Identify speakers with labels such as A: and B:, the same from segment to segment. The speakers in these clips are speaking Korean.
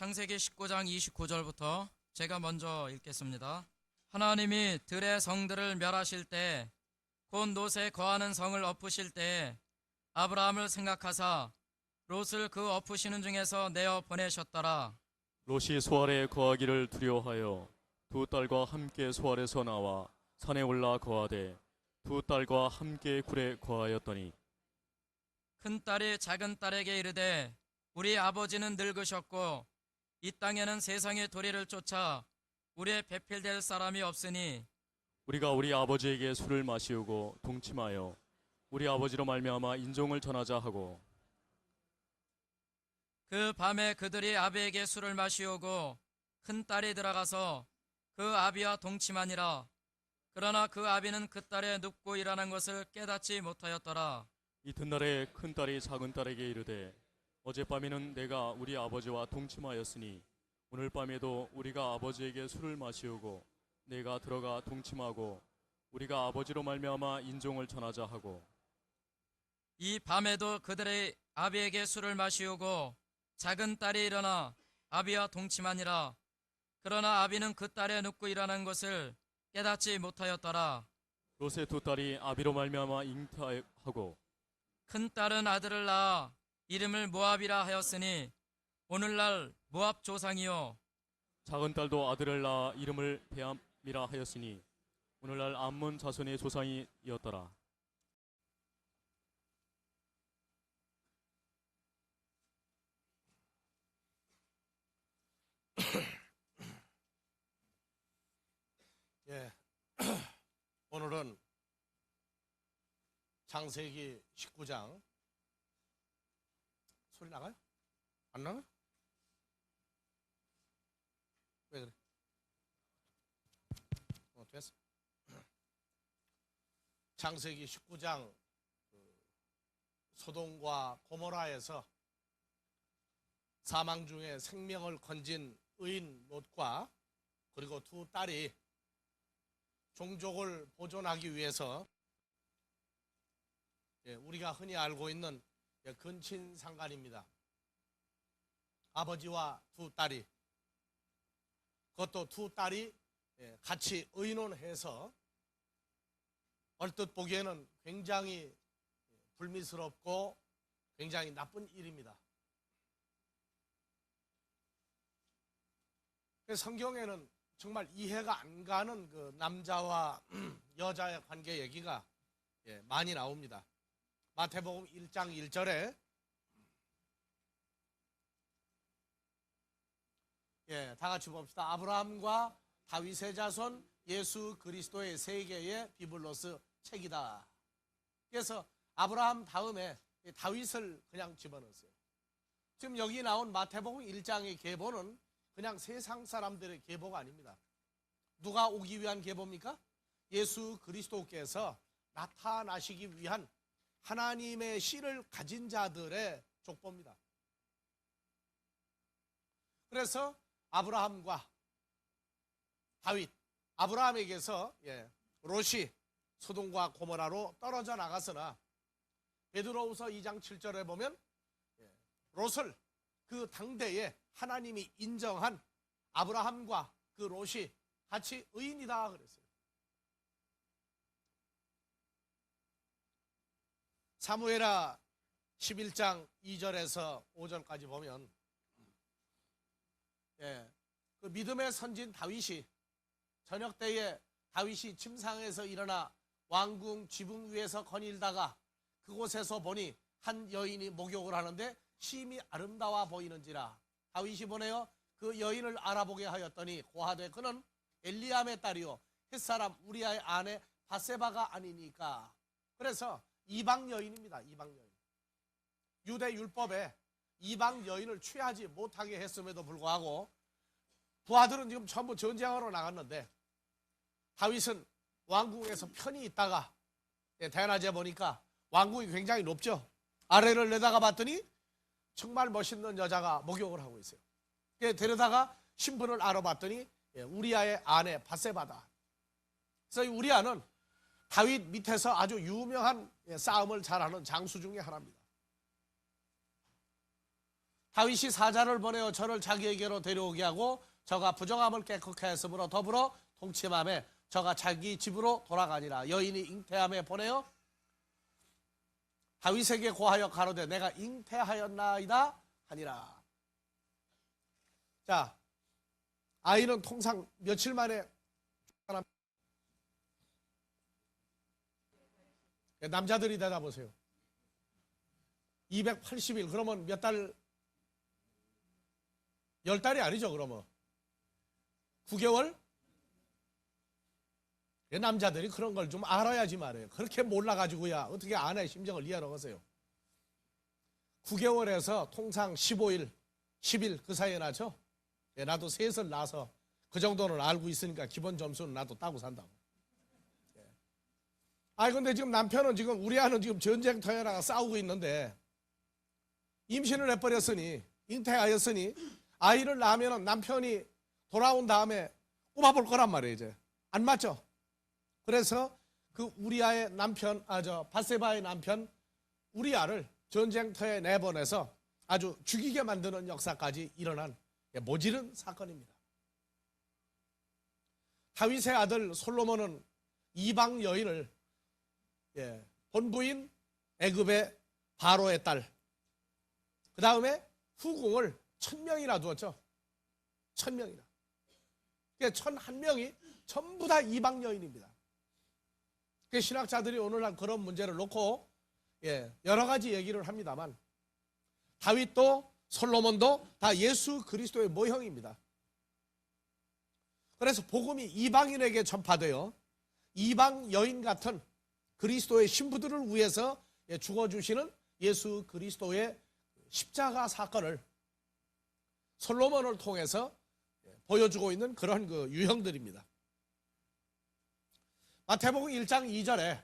A: 창세기 19장 29절부터 제가 먼저 읽겠습니다. 하나님이 들의 성들을 멸하실 때 곧 롯에 거하는 성을 엎으실 때 아브라함을 생각하사 롯을 그 엎으시는 중에서 내어 보내셨더라.
B: 롯이 소알에 거하기를 두려워하여 두 딸과 함께 소알에서 나와 산에 올라 거하되 두 딸과 함께 굴에 거하였더니
A: 큰 딸이 작은 딸에게 이르되 우리 아버지는 늙으셨고 이 땅에는 세상의 도리를 쫓아 우리의 배필될 사람이 없으니
B: 우리가 우리 아버지에게 술을 마시우고 동침하여 우리 아버지로 말미암아 인종을 전하자 하고
A: 그 밤에 그들이 아비에게 술을 마시오고 큰 딸이 들어가서 그 아비와 동침하니라. 그러나 그 아비는 그 딸의 눕고 일하는 것을 깨닫지 못하였더라.
B: 이튿날에 큰 딸이 작은 딸에게 이르되 어젯밤에는 내가 우리 아버지와 동침하였으니 오늘 밤에도 우리가 아버지에게 술을 마시우고 내가 들어가 동침하고 우리가 아버지로 말미암아 인종을 전하자 하고
A: 이 밤에도 그들의 아비에게 술을 마시우고 작은 딸이 일어나 아비와 동침하니라. 그러나 아비는 그 딸의 눕고 일하는 것을 깨닫지 못하였더라.
B: 롯의 두 딸이 아비로 말미암아 잉태하고
A: 큰 딸은 아들을 낳아 이름을 모압이라 하였으니 오늘날 모압 조상이요
B: 작은 딸도 아들을 낳아 이름을 베암이라 하였으니 오늘날 암몬 자손의 조상이었더라.
C: 예, 오늘은 창세기 19장 소리 나가요? 안 나가요? 왜 그래? 됐어. 창세기 19장 소돔과 고모라에서 사망 중에 생명을 건진 의인 롯과 그리고 두 딸이 종족을 보존하기 위해서 우리가 흔히 알고 있는 근친상간입니다. 아버지와 두 딸이, 그것도 두 딸이 같이 의논해서 얼뜻 보기에는 굉장히 불미스럽고 굉장히 나쁜 일입니다. 성경에는 정말 이해가 안 가는 그 남자와 여자의 관계 얘기가 많이 나옵니다. 마태복음 1장 1절에 다 같이 봅시다. 아브라함과 다윗의 자손 예수 그리스도의 세계의 비블로스 책이다. 그래서 아브라함 다음에 다윗을 그냥 집어넣었어요. 지금 여기 나온 마태복음 1장의 계보는 그냥 세상 사람들의 계보가 아닙니다. 누가 오기 위한 계보입니까? 예수 그리스도께서 나타나시기 위한 하나님의 씨를 가진 자들의 족보입니다. 그래서 아브라함과 다윗, 아브라함에게서 롯이 소돔과 고모라로 떨어져 나갔으나 베드로후서 2장 7절에 보면 롯을 그 당대에 하나님이 인정한 아브라함과 그 롯이 같이 의인이다 그랬어요. 사무엘하 11장 2절에서 5절까지 보면 그 믿음의 선진 다윗이 저녁 때에 다윗이 침상에서 일어나 왕궁 지붕 위에서 거닐다가 그곳에서 보니 한 여인이 목욕을 하는데 심히 아름다워 보이는지라 다윗이 보내어 그 여인을 알아보게 하였더니 고하되 그는 엘리암의 딸이요 햇사람 우리아의 아내 바세바가 아니니까. 그래서 이방 여인입니다. 이방 여인. 유대 율법에 이방 여인을 취하지 못하게 했음에도 불구하고 부하들은 지금 전부 전쟁하러 나갔는데 다윗은 왕궁에서 편히 있다가 대낮에 보니까 왕궁이 굉장히 높죠. 아래를 내다가 봤더니 정말 멋있는 여자가 목욕을 하고 있어요. 데려다가 신분을 알아봤더니 우리아의 아내 바세바다. 그래서 이 우리아는 다윗 밑에서 아주 유명한 싸움을 잘하는 장수 중에 하나입니다. 다윗이 사자를 보내어 저를 자기에게로 데려오게 하고 저가 부정함을 깨끗게 했으므로 더불어 동침함에 저가 자기 집으로 돌아가니라. 여인이 잉태함에 보내어 다윗에게 고하여 가로되 내가 잉태하였나이다 하니라. 자, 아이는 통상 며칠 만에 남자들이 대답하세요. 280일 그러면 몇 달? 10달이 아니죠. 그러면 9개월? 남자들이 그런 걸 좀 알아야지 말이에요. 그렇게 몰라가지고야 어떻게 아내의 심정을 이해하라고 하세요. 9개월에서 통상 15일, 10일 그 사이에 나죠. 나도 셋을 낳아서 그 정도는 알고 있으니까 기본 점수는 나도 따고 산다고. 근데 지금 남편은 지금 우리 아는 지금 전쟁터에다가 싸우고 있는데 임신을 해버렸으니 잉태하였으니 아이를 낳으면 남편이 돌아온 다음에 꼽아볼 거란 말이에요. 이제 안 맞죠? 그래서 그 우리아의 남편, 밧세바의 남편 우리아를 전쟁터에 내보내서 아주 죽이게 만드는 역사까지 일어난 모질은 사건입니다. 다윗의 아들 솔로몬은 이방 여인을 본부인 애굽의 바로의 딸, 그 다음에 후궁을 1000명이나 두었죠. 1000명이나. 그러니까 1001명이 전부 다 이방 여인입니다. 신학자들이 오늘날 그런 문제를 놓고 여러 가지 얘기를 합니다만 다윗도 솔로몬도 다 예수 그리스도의 모형입니다. 그래서 복음이 이방인에게 전파되어 이방 여인 같은 그리스도의 신부들을 위해서 죽어주시는 예수 그리스도의 십자가 사건을 솔로몬을 통해서 보여주고 있는 그런 그 유형들입니다. 마태복음 1장 2절에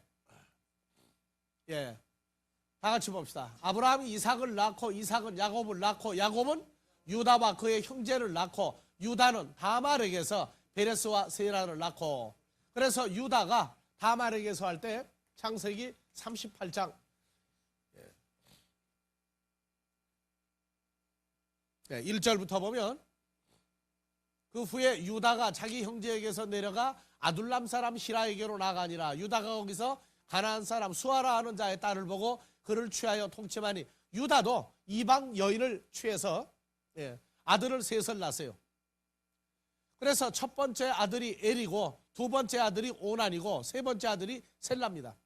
C: 다 같이 봅시다. 아브라함이 이삭을 낳고 이삭은 야곱을 낳고 야곱은 유다와 그의 형제를 낳고 유다는 다말에게서 베레스와 세라를 낳고. 그래서 유다가 다말에게서 할 때 창세기 38장 1절부터 보면 그 후에 유다가 자기 형제에게서 내려가 아둘람 사람 시라에게로 나가니라. 유다가 거기서 가나안 사람 수아라 하는 자의 딸을 보고 그를 취하여 통치하니 유다도 이방 여인을 취해서 아들을 셋을 낳았어요. 그래서 첫 번째 아들이 엘이고 두 번째 아들이 오난이고 세 번째 아들이 셀라입니다.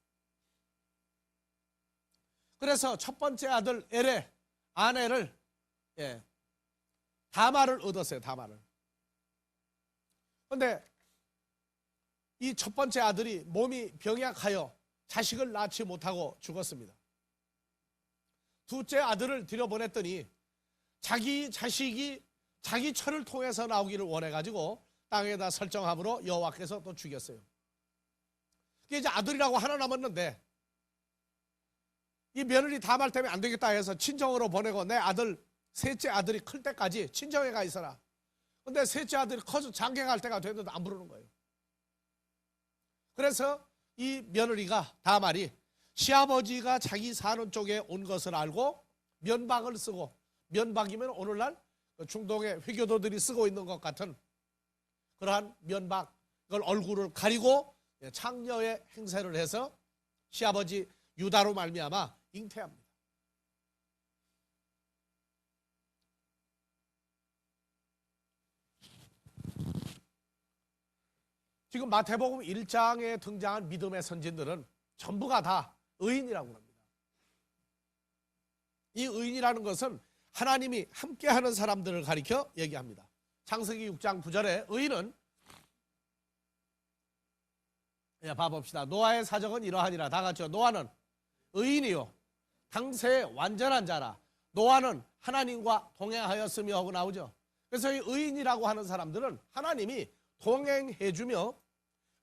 C: 그래서 첫 번째 아들 엘의 아내를 다말을 얻었어요. 다말을. 그런데 이 첫 번째 아들이 몸이 병약하여 자식을 낳지 못하고 죽었습니다. 둘째 아들을 들여보냈더니 자기 자식이 자기 철을 통해서 나오기를 원해가지고 땅에다 설정함으로 여호와께서 또 죽였어요. 그게 이제 아들이라고 하나 남았는데 이 며느리 다말 때문에 안 되겠다 해서 친정으로 보내고 내 아들 셋째 아들이 클 때까지 친정에 가 있어라. 근데 셋째 아들이 커서 장가 갈 때가 됐는데 안 부르는 거예요. 그래서 이 며느리가 다말이 시아버지가 자기 사는 쪽에 온 것을 알고 면박을 쓰고, 면박이면 오늘날 중동의 회교도들이 쓰고 있는 것 같은 그러한 면박, 그걸 얼굴을 가리고 창녀의 행세를 해서 시아버지 유다로 말미암아 잉태합니다. 지금 마태복음 1장에 등장한 믿음의 선진들은 전부가 다 의인이라고 합니다. 이 의인이라는 것은 하나님이 함께하는 사람들을 가리켜 얘기합니다. 창세기 6장 9절에 의인은 봐봅시다. 노아의 사정은 이러하니라. 다 같이요. 노아는 의인이요 당세의 완전한 자라. 노아는 하나님과 동행하였으며 하고 나오죠. 그래서 이 의인이라고 하는 사람들은 하나님이 동행해주며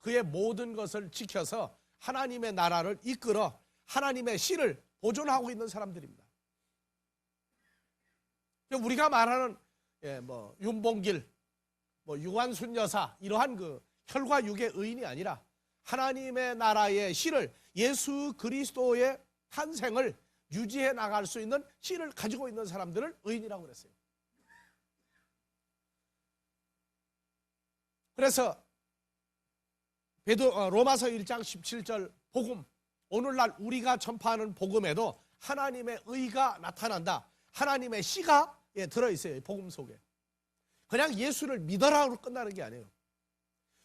C: 그의 모든 것을 지켜서 하나님의 나라를 이끌어 하나님의 씨를 보존하고 있는 사람들입니다. 우리가 말하는 윤봉길, 유관순 여사 이러한 그 혈과 육의 의인이 아니라 하나님의 나라의 씨를 예수 그리스도의 탄생을 유지해 나갈 수 있는 씨를 가지고 있는 사람들을 의인이라고 그랬어요. 그래서 로마서 1장 17절 복음, 오늘날 우리가 전파하는 복음에도 하나님의 의가 나타난다. 하나님의 씨가 들어있어요. 복음 속에. 그냥 예수를 믿어라로 끝나는 게 아니에요.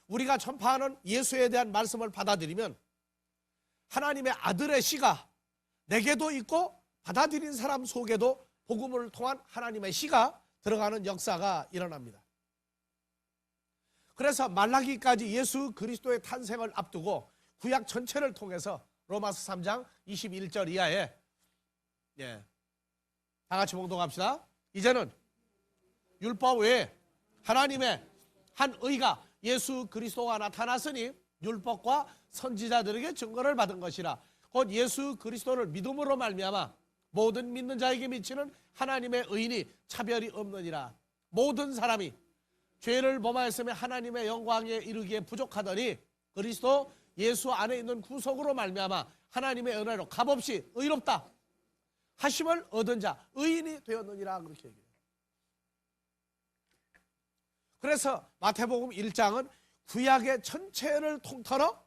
C: 우리가 전파하는 예수에 대한 말씀을 받아들이면 하나님의 아들의 씨가 내게도 있고 받아들인 사람 속에도 복음을 통한 하나님의 씨가 들어가는 역사가 일어납니다. 그래서 말라기까지 예수 그리스도의 탄생을 앞두고 구약 전체를 통해서 로마서 3장 21절 이하에 다 같이 봉독합시다. 이제는 율법 외에 하나님의 한 의가 예수 그리스도가 나타났으니 율법과 선지자들에게 증거를 받은 것이라. 곧 예수 그리스도를 믿음으로 말미암아 모든 믿는 자에게 미치는 하나님의 의인이 차별이 없느니라. 모든 사람이 죄를 범하였으며 하나님의 영광에 이르기에 부족하더니 그리스도 예수 안에 있는 구속으로 말미암아 하나님의 은혜로 값없이 의롭다 하심을 얻은 자 의인이 되었느니라. 그렇게 얘기해요. 그래서 마태복음 1장은 구약의 전체를 통틀어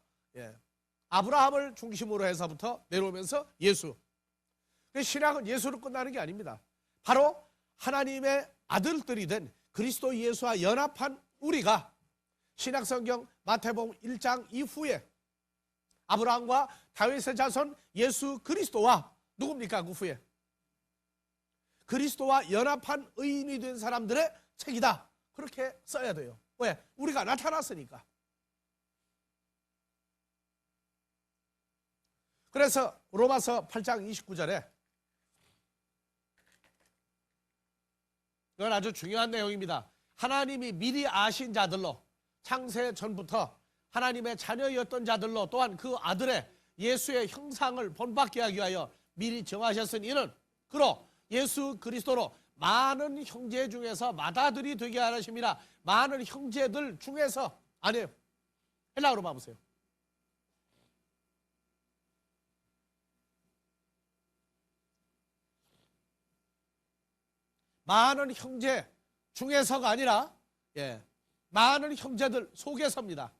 C: 아브라함을 중심으로 해서부터 내려오면서 예수. 신약은 예수로 끝나는 게 아닙니다. 바로 하나님의 아들들이 된 그리스도 예수와 연합한 우리가 신약성경 마태복음 1장 이후에 아브라함과 다윗의 자손 예수 그리스도와 누굽니까? 그 후에 그리스도와 연합한 의인이 된 사람들의 책이다. 그렇게 써야 돼요. 왜? 우리가 나타났으니까. 그래서 로마서 8장 29절에 이건 아주 중요한 내용입니다. 하나님이 미리 아신 자들로 창세 전부터 하나님의 자녀였던 자들로 또한 그 아들의 예수의 형상을 본받게 하기 위하여 미리 정하셨으니 이는 그로 예수 그리스도로 많은 형제 중에서 맏아들이 되게 하심이라. 많은 형제들 중에서 아니에요. 헬라어로 봐보세요. 많은 형제 중에서가 아니라 많은 형제들 속에서입니다.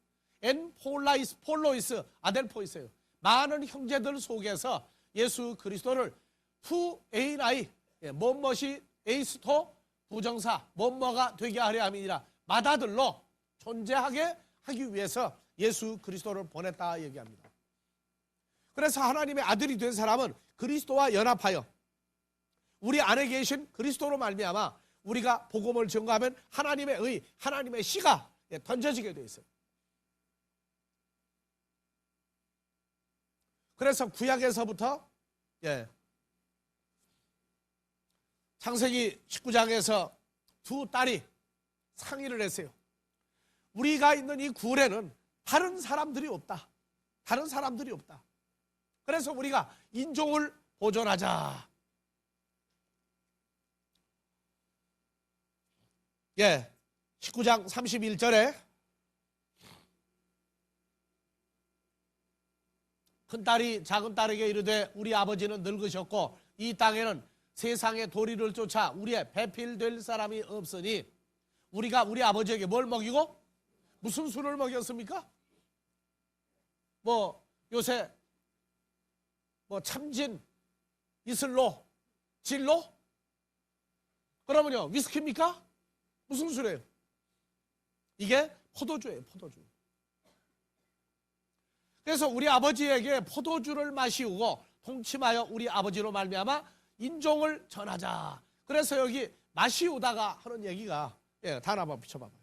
C: 엔 폴로이스 아델포이스예요. 많은 형제들 속에서 예수 그리스도를 푸 에이나이 뭐뭇이 에이스토 부정사 뭐뭐가 되게 하려 함이니라. 맏아들로 존재하게 하기 위해서 예수 그리스도를 보냈다 얘기합니다. 그래서 하나님의 아들이 된 사람은 그리스도와 연합하여 우리 안에 계신 그리스도로 말미암아 우리가 복음을 전가하면 하나님의 의, 하나님의 씨가 던져지게 되어 있어요. 그래서 구약에서부터 창세기 19장에서 두 딸이 상의를 했어요. 우리가 있는 이 굴에는 다른 사람들이 없다. 다른 사람들이 없다. 그래서 우리가 인종을 보존하자. 19장 31절에 큰딸이 작은딸에게 이르되 우리 아버지는 늙으셨고 이 땅에는 세상의 도리를 쫓아 우리의 배필될 사람이 없으니 우리가 우리 아버지에게 뭘 먹이고 무슨 술을 먹였습니까? 요새 참진, 이슬로, 진로? 그러면요 위스키입니까? 무슨 술이에요? 이게 포도주예요. 포도주. 그래서 우리 아버지에게 포도주를 마시우고 동침하여 우리 아버지로 말미암아 인종을 전하자. 그래서 여기 마시우다가 하는 얘기가 단 한번 비춰봐봐요.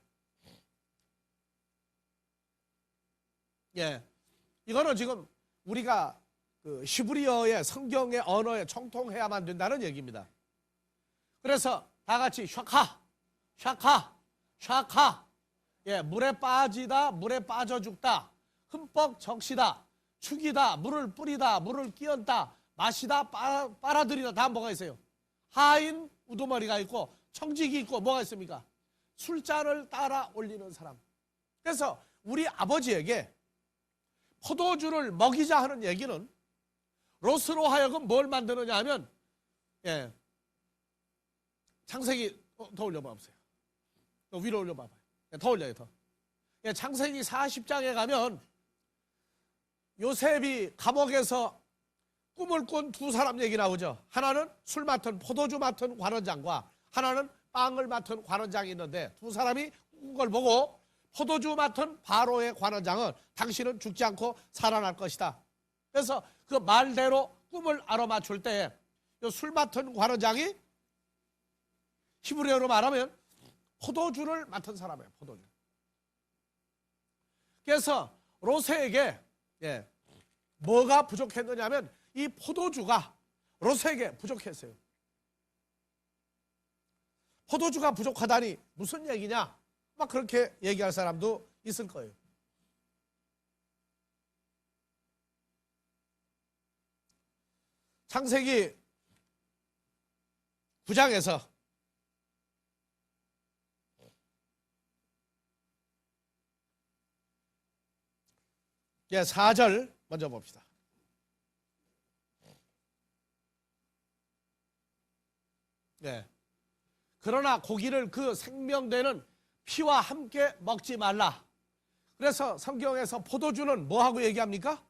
C: 이거는 지금 우리가 그 히브리어의 성경의 언어에 청통해야만 된다는 얘기입니다. 그래서 다 같이 샤카. 물에 빠지다, 물에 빠져 죽다, 흠뻑 적시다, 죽이다, 물을 뿌리다, 물을 끼얹다, 마시다, 빨아들이다. 다음 뭐가 있어요? 하인 우두머리가 있고 청직이 있고 뭐가 있습니까? 술잔을 따라 올리는 사람. 그래서 우리 아버지에게 포도주를 먹이자 하는 얘기는 롯으로 하여금 뭘 만드느냐 하면, 예, 창세기 더 올려봐 보세요. 위로 올려봐봐요. 예, 더 올려요, 더. 예, 창세기 40장에 가면 요셉이 감옥에서 꿈을 꾼 두 사람 얘기 나오죠. 하나는 술 맡은, 포도주 맡은 관원장과 하나는 빵을 맡은 관원장이 있는데, 두 사람이 꾼 걸 보고 포도주 맡은 바로의 관원장은 당신은 죽지 않고 살아날 것이다. 그래서 그 말대로 꿈을 알아맞출 때 술 맡은 관원장이 히브리어로 말하면 포도주를 맡은 사람이에요. 포도주. 그래서 롯에게, 예, 뭐가 부족했느냐면 이 포도주가 롯에게 부족했어요. 포도주가 부족하다니 무슨 얘기냐? 막 그렇게 얘기할 사람도 있을 거예요. 창세기 9장에서 예, 4절 먼저 봅시다. 네. 그러나 고기를 그 생명되는 피와 함께 먹지 말라. 그래서 성경에서 포도주는 뭐하고 얘기합니까?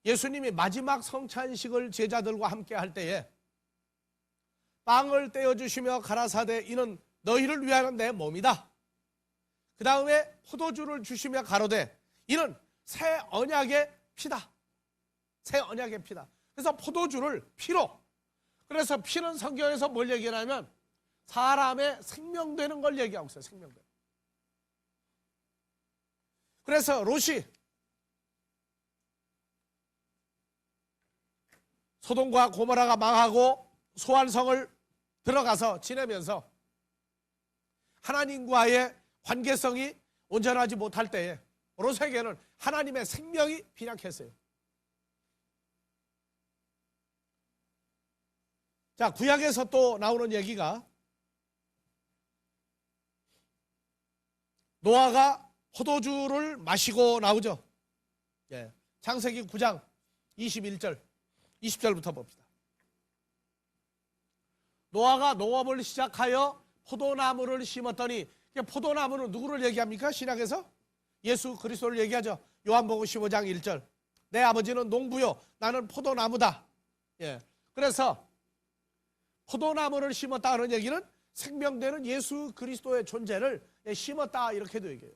C: 예수님이 마지막 성찬식을 제자들과 함께 할 때에 빵을 떼어주시며 가라사대 이는 너희를 위하여 내 몸이다. 그 다음에 포도주를 주시며 가로되 이는 새 언약의 피다. 새 언약의 피다. 그래서 포도주를 피로, 그래서 피는 성경에서 뭘 얘기하냐면 사람의 생명되는 걸 얘기하고 있어요. 생명되는. 그래서 롯이 소돔과 고모라가 망하고 소환성을 들어가서 지내면서 하나님과의 관계성이 온전하지 못할 때에 롯에게는 하나님의 생명이 빈약했어요. 자, 구약에서 또 나오는 얘기가 노아가 포도주를 마시고 나오죠. 예, 창세기 9장 21절 20절부터 봅시다. 노아가 농업을 시작하여 포도나무를 심었더니, 포도나무는 누구를 얘기합니까? 신약에서 예수 그리스도를 얘기하죠. 요한복음 15장 1절. 내 아버지는 농부요 나는 포도나무다. 예, 그래서 포도나무를 심었다는 얘기는 생명되는 예수 그리스도의 존재를 심었다 이렇게도 얘기해요.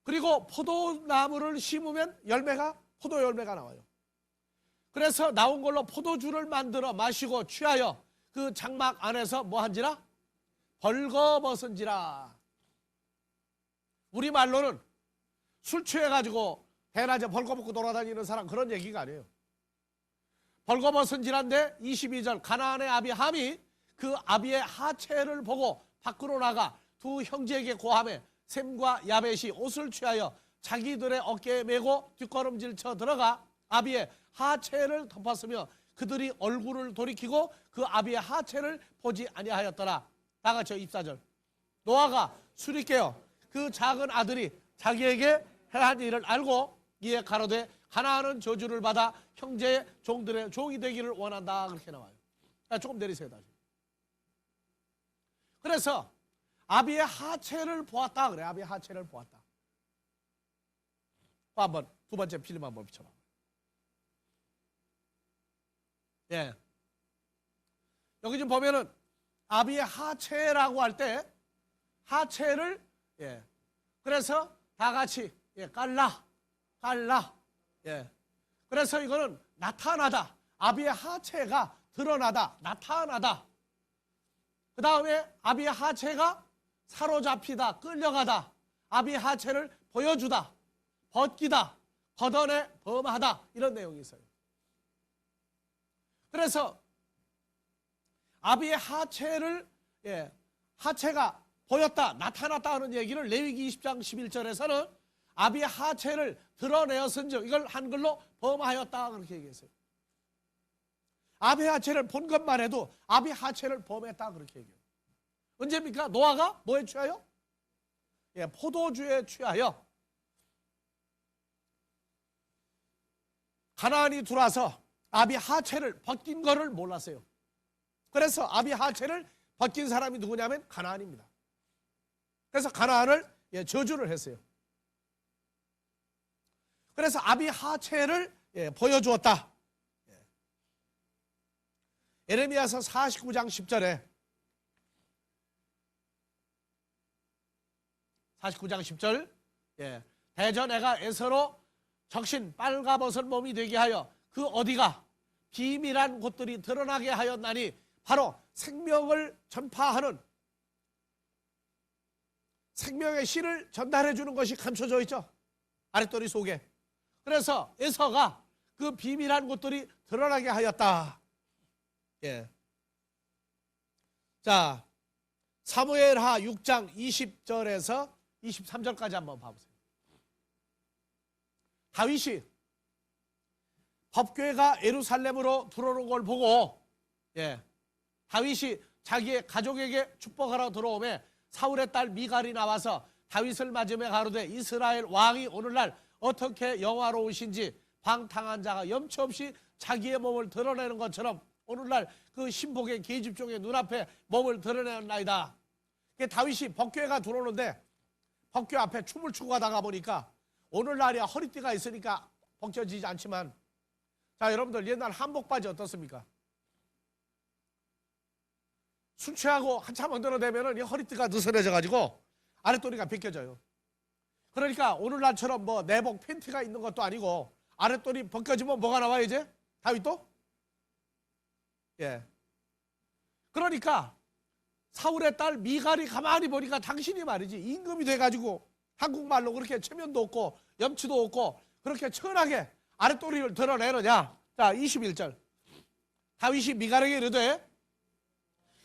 C: 그리고 포도나무를 심으면 열매가, 포도 열매가 나와요. 그래서 나온 걸로 포도주를 만들어 마시고 취하여 그 장막 안에서 뭐 한지라? 벌거벗은지라. 우리말로는 술 취해가지고 대낮에 벌거벗고 돌아다니는 사람 그런 얘기가 아니에요. 벌거벗은지란데 22절 가나안의 아비 함이 그 아비의 하체를 보고 밖으로 나가 두 형제에게 고하매 셈과 야벳이 옷을 취하여 자기들의 어깨에 메고 뒷걸음질 쳐 들어가 아비의 하체를 덮었으며 그들이 얼굴을 돌이키고 그 아비의 하체를 보지 아니하였더라. 다 같이 24절. 노아가 술이 깨어 그 작은 아들이 자기에게 해한 일을 알고 이에 가로되 가나안은 저주를 받아 형제의 종들의 종이 되기를 원한다. 그렇게 나와요. 조금 내리세요 다시. 그래서 아비의 하체를 보았다 그래. 아비의 하체를 보았다. 한번 두 번째 필름 한번 비춰봐. 예. 여기 좀 보면은 아비의 하체라고 할 때 하체를, 예, 그래서 다 같이, 예, 깔라. 예. 그래서 이거는 나타나다. 아비의 하체가 드러나다. 나타나다. 그 다음에 아비의 하체가 사로잡히다. 끌려가다. 아비의 하체를 보여주다. 벗기다. 걷어내 범하다. 이런 내용이 있어요. 그래서 아비의 하체를, 예, 하체가 보였다, 나타났다 하는 얘기를 레위기 20장 11절에서는 아비의 하체를 드러내었은즉 이걸 한글로 범하였다 그렇게 얘기했어요. 아비의 하체를 본 것만 해도 아비의 하체를 범했다 그렇게 얘기해요. 언제입니까? 노아가 뭐에 취하여? 예, 포도주에 취하여 가나안이 들어와서 아비 하체를 벗긴 거를 몰랐어요. 그래서 아비 하체를 벗긴 사람이 누구냐면 가나안입니다. 그래서 가나안을 저주를 했어요. 그래서 아비 하체를 보여주었다. 에레미야서 49장 10절에 49장 10절 대전애가 에서로 적신 빨가벗은 몸이 되게 하여 그 어디가 비밀한 곳들이 드러나게 하였나니 바로 생명을 전파하는 생명의 씨를 전달해 주는 것이 감춰져 있죠. 아랫도리 속에. 그래서 에서가 그 비밀한 곳들이 드러나게 하였다. 자, 사무엘하 6장 20절에서 23절까지 한번 봐보세요. 다윗이 법궤가 예루살렘으로 들어오는 걸 보고 다윗이 자기의 가족에게 축복하러 들어오매 사울의 딸 미갈이 나와서 다윗을 맞으며 가로되 이스라엘 왕이 오늘날 어떻게 영화로우신지 방탕한 자가 염치 없이 자기의 몸을 드러내는 것처럼 오늘날 그 신복의 계집종의 눈앞에 몸을 드러내었나이다. 다윗이 법궤가 들어오는데 법궤 앞에 춤을 추고 가다가 보니까 오늘날이야 허리띠가 있으니까 벗겨지지 않지만, 자, 여러분들 옛날 한복바지 어떻습니까? 술 취하고 한참 흔들어대면은 이 허리띠가 느슨해져 가지고 아랫도리가 벗겨져요. 그러니까 오늘날처럼 뭐 내복 팬티가 있는 것도 아니고 아랫도리 벗겨지면 뭐가 나와요 이제? 다윗도? 그러니까 사울의 딸 미갈이 가만히 보니까 당신이 말이지 임금이 돼가지고 한국말로 그렇게 체면도 없고 염치도 없고 그렇게 천하게 아랫도리를 드러내느냐. 자, 21절 다윗이 미갈에게 이르되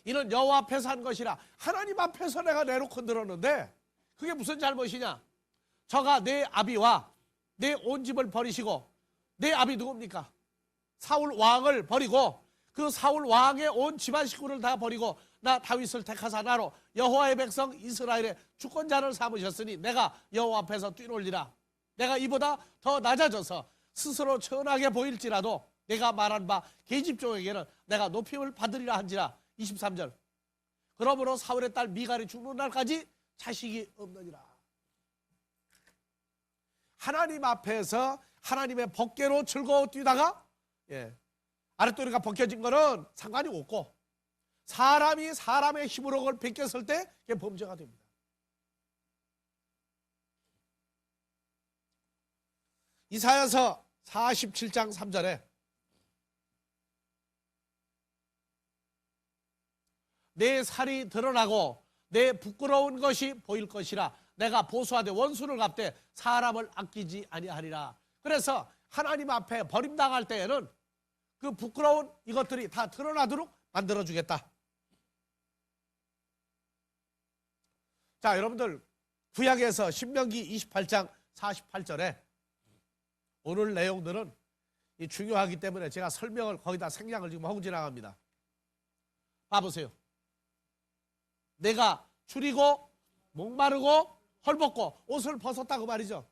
C: 이는 여호와 앞에서 한 것이라. 하나님 앞에서 내가 내놓고 들었는데 그게 무슨 잘못이냐. 저가 내 아비와 내 온 집을 버리시고, 내 아비 누굽니까? 사울 왕을 버리고 그 사울 왕의 온 집안 식구를 다 버리고 나 다윗을 택하사 나로 여호와의 백성 이스라엘의 주권자를 삼으셨으니 내가 여호와 앞에서 뛰놀리라. 내가 이보다 더 낮아져서 스스로 천하게 보일지라도 내가 말한 바 계집종에게는 내가 높임을 받으리라 한지라. 23절 그러므로 사울의 딸 미갈이 죽는 날까지 자식이 없느니라. 하나님 앞에서 하나님의 법궤로 즐거워 뛰다가 아랫도리가 벗겨진 거는 상관이 없고, 사람이 사람의 힘으로 그걸 벗겼을 때 그게 범죄가 됩니다. 이사야서 47장 3절에 내 살이 드러나고 내 부끄러운 것이 보일 것이라. 내가 보수하되 원수를 갚되 사람을 아끼지 아니하리라. 그래서 하나님 앞에 버림당할 때에는 그 부끄러운 이것들이 다 드러나도록 만들어주겠다. 자, 여러분들 구약에서 신명기 28장 48절에 오늘 내용들은 중요하기 때문에 제가 설명을 거기다 생략을 지금 하고 지나갑니다. 봐보세요. 내가 줄이고 목마르고 헐벗고 옷을 벗었다고 말이죠.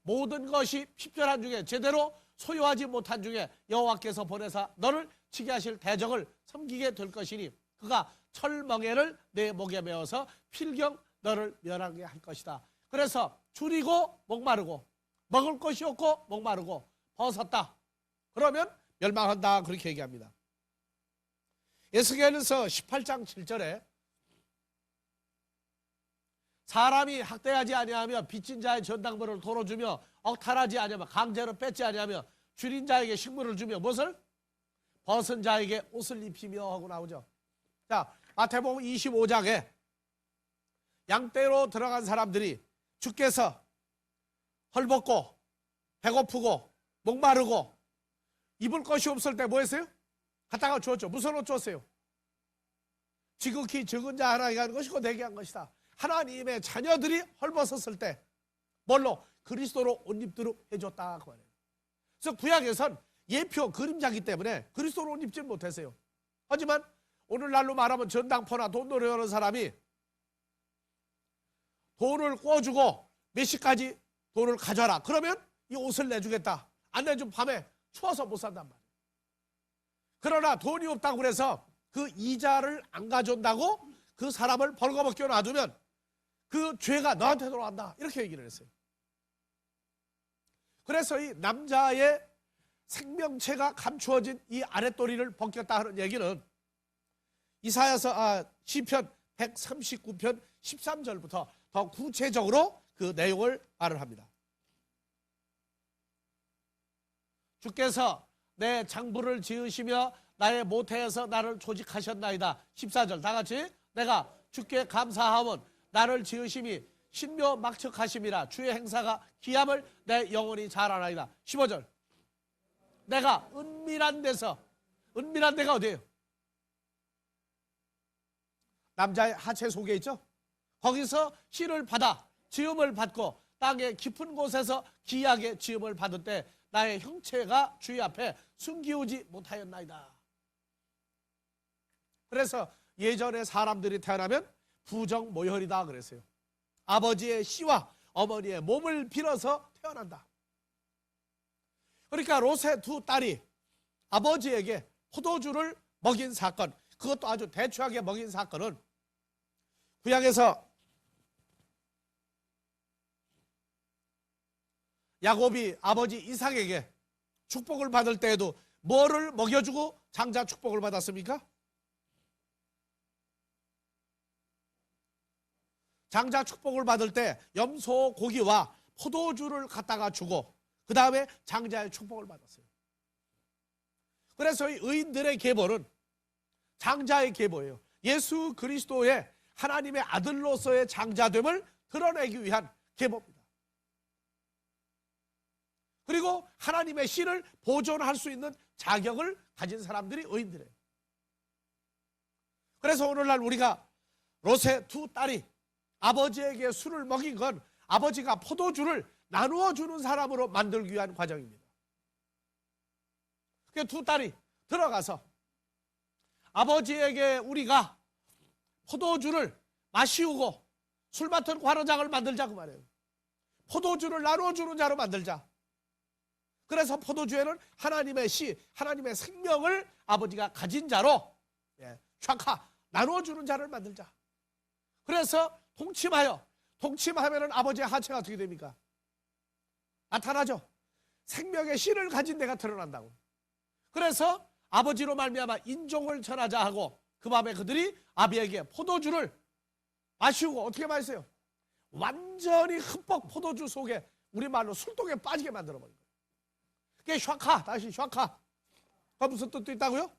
C: 모든 것이 필요한 중에 제대로 소유하지 못한 중에 여호와께서 보내사 너를 치게 하실 대적을 섬기게 될 것이니 그가 철멍에를 내 목에 메어서 필경 너를 멸하게 할 것이다. 그래서 줄이고 목마르고 먹을 것이 없고 목마르고 벗었다. 그러면 멸망한다. 그렇게 얘기합니다. 에스겔서 18장 7절에 사람이 학대하지 아니하며 빚진 자의 전당물을 도로 주며 억탈하지 아니하며 강제로 뺏지 아니하며 줄인 자에게 식물을 주며 무엇을? 벗은 자에게 옷을 입히며 하고 나오죠. 자, 마태복음 25장에 양떼로 들어간 사람들이 주께서 헐벗고 배고프고 목마르고 입을 것이 없을 때 뭐 했어요? 갖다가 주었죠. 무슨 옷 줬어요? 지극히 적은 자 하나에게 하는 것이고 내게 한 것이다. 하나님의 자녀들이 헐벗었을 때 뭘로? 그리스도로 옷 입도록 해줬다 그 말이에요. 그래서 구약에선 예표 그림자기 때문에 그리스도로 옷 입지 못했어요. 하지만 오늘날로 말하면 전당포나 돈놀이 하는 사람이 돈을 꿔주고 몇 시까지 돈을 가져라. 그러면 이 옷을 내주겠다. 안 내준 밤에 추워서 못 산단 말이에요. 그러나 돈이 없다고 그래서 그 이자를 안 가져온다고 그 사람을 벌거벗겨 놔두면 그 죄가 너한테 돌아간다, 이렇게 얘기를 했어요. 그래서 이 남자의 생명체가 감추어진 이 아랫도리를 벗겼다 하는 얘기는 시편 139편 13절부터 더 구체적으로 그 내용을 말을 합니다. 주께서 내 장부를 지으시며 나의 모태에서 나를 조직하셨나이다. 14절 다 같이. 내가 주께 감사하면 나를 지으심이 신묘 막측하심이라. 주의 행사가 기함을 내 영혼이 잘 아나이다. 15절 내가 은밀한 데서, 은밀한 데가 어디예요? 남자의 하체 속에 있죠. 거기서 씨를 받아 지음을 받고 땅의 깊은 곳에서 기이하게 지음을 받을 때 나의 형체가 주의 앞에 숨기우지 못하였나이다. 그래서 예전에 사람들이 태어나면 부정모혈이다 그랬어요. 아버지의 씨와 어머니의 몸을 빌어서 태어난다. 그러니까 롯의 두 딸이 아버지에게 포도주를 먹인 사건, 그것도 아주 대추하게 먹인 사건은 구약에서 야곱이 아버지 이삭에게 축복을 받을 때에도 뭐를 먹여주고 장자 축복을 받았습니까? 장자 축복을 받을 때 염소 고기와 포도주를 갖다가 주고 그 다음에 장자의 축복을 받았어요. 그래서 이 의인들의 계보는 장자의 계보예요. 예수 그리스도의 하나님의 아들로서의 장자됨을 드러내기 위한 계보입니다. 그리고 하나님의 씨를 보존할 수 있는 자격을 가진 사람들이 의인들이에요. 그래서 오늘날 우리가 롯의 두 딸이 아버지에게 술을 먹인 건 아버지가 포도주를 나누어 주는 사람으로 만들기 위한 과정입니다. 그 두 딸이 들어가서 아버지에게 우리가 포도주를 마시우고 술 맡은 관원장을 만들자고 말해요. 포도주를 나누어 주는 자로 만들자. 그래서 포도주에는 하나님의 씨, 하나님의 생명을 아버지가 가진 자로 샤카, 나누어 주는 자를 만들자. 그래서 동침하면은 아버지의 하체가 어떻게 됩니까? 나타나죠. 생명의 씨를 가진 데가 드러난다고. 그래서 아버지로 말미암아 인종을 전하자 하고 그 밤에 그들이 아비에게 포도주를 마시고 어떻게 마셨어요? 완전히 흠뻑 포도주 속에 우리말로 술독에 빠지게 만들어버린 거예요. 그게 샤카, 다시 샤카. 그 무슨 뜻도 있다고요?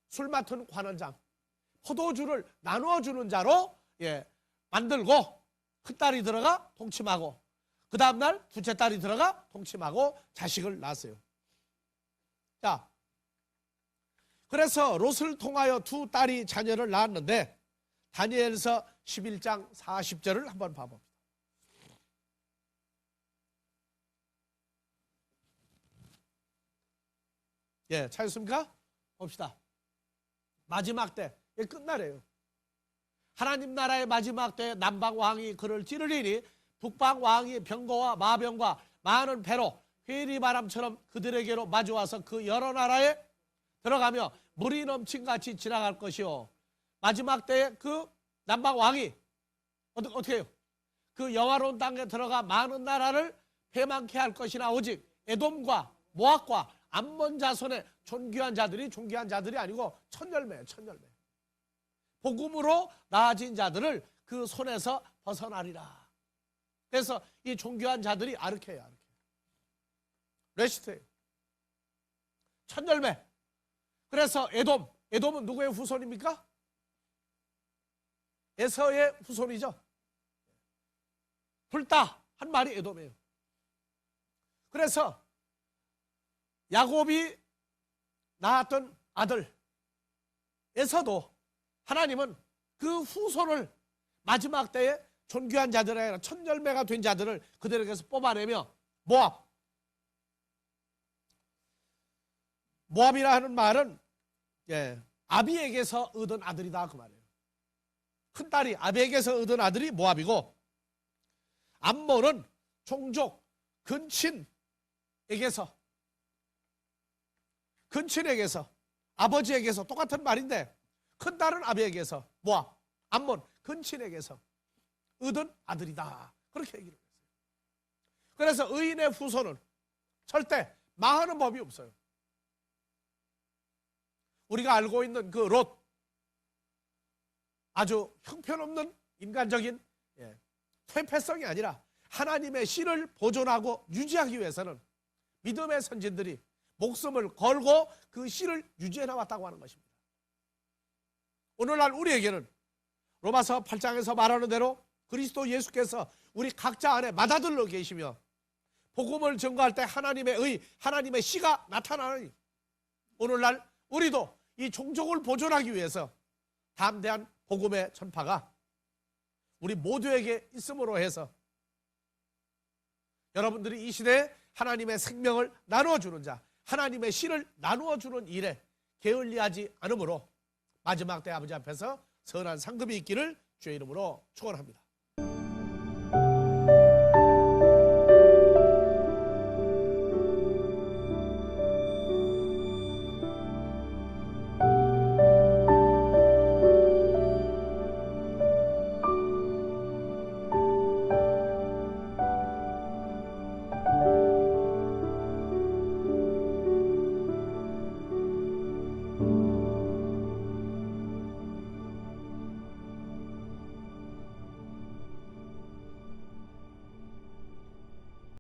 C: 술 맡은 관원장, 포도주를 나누어 주는 자로 만들고 큰딸이 들어가 동침하고 그 다음날 둘째 딸이 들어가 동침하고 자식을 낳았어요. 자, 그래서 롯을 통하여 두 딸이 자녀를 낳았는데 다니엘서 11장 40절을 한번 봐봅니다. 찾았습니까? 봅시다. 마지막 때, 끝나래요. 하나님 나라의 마지막 때에 남방왕이 그를 찌르리니 북방왕이 병거와 마병과 많은 배로 회리바람처럼 그들에게로 마주와서 그 여러 나라에 들어가며 물이 넘친같이 지나갈 것이요. 마지막 때에 그 남방왕이 어떻게 해요? 그 영화로운 땅에 들어가 많은 나라를 패망케 할 것이나 오직 에돔과 모압과 암몬 자손의 존귀한 자들이 아니고 천열매예요. 천열매. 복음으로 나아진 자들을 그 손에서 벗어나리라. 그래서 이 존귀한 자들이 아르케예요. 아르케. 레시트예요. 천열매. 그래서 에돔은 누구의 후손입니까? 에서의 후손이죠. 불다 한 말이 에돔이에요. 그래서 야곱이 낳았던 아들에서도 하나님은 그 후손을 마지막 때에 존귀한 자들이 아니라 천열매가 된 자들을 그들에게서 뽑아내며 모압이라 하는 말은 아비에게서 얻은 아들이다 그 말이에요. 큰딸이 아비에게서 얻은 아들이 모압이고 암몬은 종족, 근친, 근친에게서, 아버지에게서 똑같은 말인데 큰딸은 아비에게서, 모압, 암몬, 근친에게서 얻은 아들이다. 그렇게 얘기를 했어요. 그래서 의인의 후손은 절대 망하는 법이 없어요. 우리가 알고 있는 그 롯, 아주 형편없는 인간적인 퇴폐성이 아니라 하나님의 씨를 보존하고 유지하기 위해서는 믿음의 선진들이 목숨을 걸고 그 씨를 유지해 나왔다고 하는 것입니다. 오늘날 우리에게는 로마서 8장에서 말하는 대로 그리스도 예수께서 우리 각자 안에 맏아들로 계시며 복음을 전거할 때 하나님의 씨가 나타나니 오늘날 우리도 이 종족을 보존하기 위해서 담대한 복음의 전파가 우리 모두에게 있음으로 해서 여러분들이 이 시대에 하나님의 생명을 나누어주는 자, 하나님의 씨를 나누어주는 일에 게을리하지 않으므로 마지막 때 아버지 앞에서 선한 상급이 있기를 주의 이름으로 축원합니다.